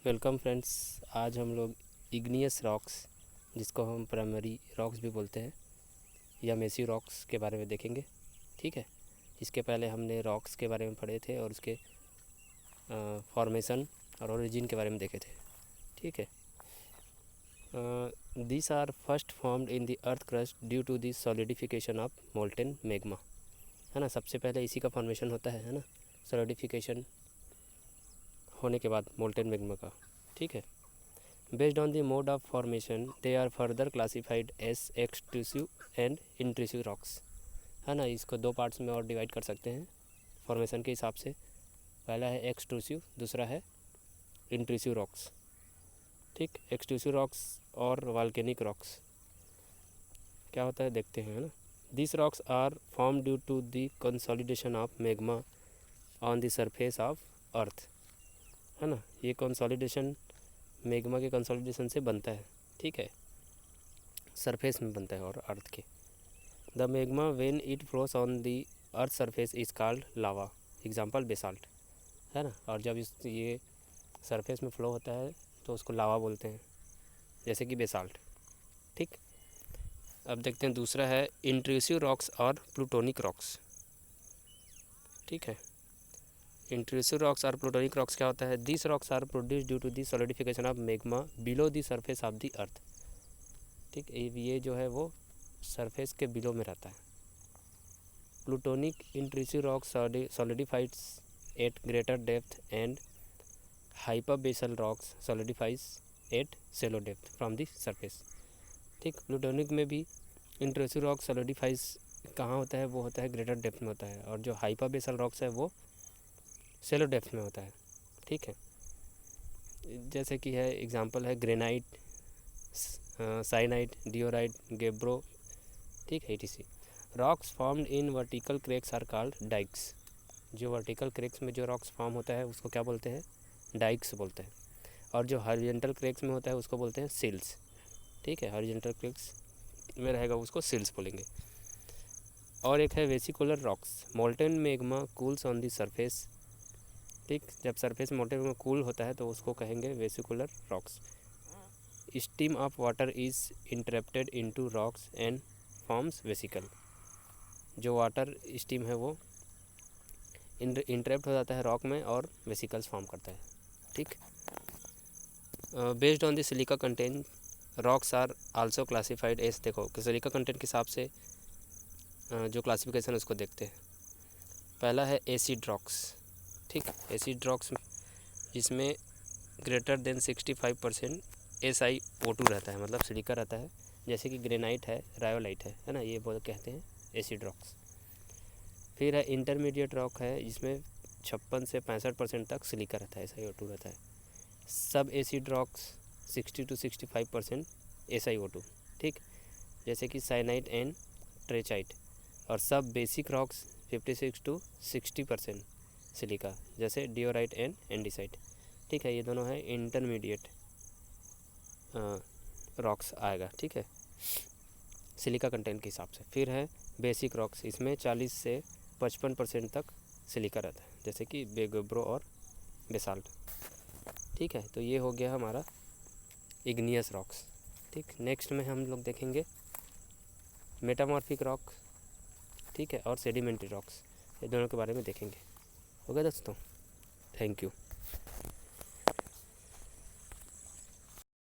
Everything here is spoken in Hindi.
Welcome friends. आज हम लोग इग्नियस रॉक्स, जिसको हम प्राइमरी रॉक्स भी बोलते हैं, या मेसी रॉक्स के बारे में देखेंगे। ठीक है। इसके पहले हमने रॉक्स के बारे में पढ़े थे और उसके फॉर्मेशन और ओरिजिन के बारे में देखे थे। ठीक है। This are first formed in the earth crust due to the solidification of molten magma. है ना, सबसे पहले इसी का फॉर्मेशन होता है ना, सॉलिडिफिकेशन होने के बाद मोल्टेन मैग्मा का। ठीक है। Based on the mode of formation they are further classified as extrusive and intrusive rocks. है ना, इसको दो पार्ट्स में और डिवाइड कर सकते हैं फॉर्मेशन के हिसाब से। पहला है एक्सट्रूसिव, दूसरा है इंट्रूसिव रॉक्स। ठीक, एक्सट्रूसिव रॉक्स और वॉल्केनिक रॉक्स क्या होता है देखते हैं। है ना, this rocks are form due to the consolidation of magma on the surface of earth. है ना, ये कंसोलिडेशन मैग्मा के कंसोलिडेशन से बनता है। ठीक है, सरफेस में बनता है और अर्थ के। The magma when it flows on the earth surface is called lava, example basalt. है ना, और जब ये सरफेस में फ्लो होता है तो उसको लावा बोलते हैं, जैसे कि बेसाल्ट। ठीक, अब देखते हैं दूसरा है इंट्रूसिव रॉक्स और प्लूटोनिक रॉक्स। ठीक है, इंट्रूसिव रॉक्स और प्लूटोनिक रॉक्स क्या होता है? This rocks are produce due to the solidification of magma below the surface of the earth. ठीक, ये जो है वो सरफेस के बिलो में रहता है। Plutonic intrusive rocks solidifieds at greater depth and hyperbasal rocks solidifies at shallow depth from the surface. ठीक, प्लूटोनिक में भी इंट्रूसिव रॉक सॉलिडिफाइज कहाँ होता है? वो होता है ग्रेटर डेप्थ में होता है, और जो हाइपरबेसल रॉक्स है वो सेलो डेप्थ में होता है। ठीक है, जैसे कि है एग्जांपल है ग्रेनाइट, साइनाइट, डियोराइट, गेब्रो। ठीक है, etc। Rocks formed in vertical cracks are called dykes. जो वर्टिकल क्रैक्स में जो रॉक्स फॉर्म होता है उसको क्या बोलते हैं? डाइक्स बोलते हैं। और जो हॉरिजॉन्टल क्रैक्स में होता है उसको बोलते हैं सिल्स। ठीक है, हॉरिजॉन्टल क्रैक्स में रहेगा उसको सिल्स बोलेंगे। और एक है vesicular rocks. Molten magma cools on the surface. ठीक, जब सरफेस मोल्टेन मैग्मा कूल होता है तो उसको कहेंगे vesicular rocks. Steam of water is interrupted into rocks and forms vesicle. जो वाटर स्टीम है वो इंटरप्ट हो जाता है रॉक में और वेसिकल्स फॉर्म करता है। ठीक, based on the silica content rocks are also classified as. देखो कि सिलिका कंटेंट के हिसाब से जो क्लासिफिकेशन उसको देखते हैं। पहला है एसिड रॉक्स। ठीक, एसिड रॉक्स जिसमें ग्रेटर देन 65% SiO2 रहता है, मतलब सिलिका रहता है, जैसे कि ग्रेनाइट है, रायोलाइट है ना, ये बोल कहते हैं एसिड रॉक्स। फिर है इंटरमीडिएट रॉक है, जिसमें 56 से 65% तक सिलिका रहता है, SiO2 रहता है। सब एसिड रॉक्स 60 to 65% SiO2। ठीक, जैसे कि साइनाइट एंड ट्रेचाइट। और सब बेसिक रॉक्स 56 to 60% सिलिका, जैसे डियोराइट एंड एंडीसाइट। ठीक है, ये दोनों है इंटरमीडिएट रॉक्स आएगा। ठीक है, सिलिका कंटेंट के हिसाब से। फिर है बेसिक रॉक्स, इसमें 40 से 55% तक सिलिका रहता है, जैसे कि गेब्रो और बेसाल्ट। ठीक है, तो ये हो गया हमारा इग्नियस रॉक्स। ठीक, नेक्स्ट में हम लोग देखेंगे मेटामॉर्फिक रॉक। ठीक है, और सेडिमेंट्री रॉक्स, ये दोनों के बारे में देखेंगे। ओके दोस्तों, थैंक यू।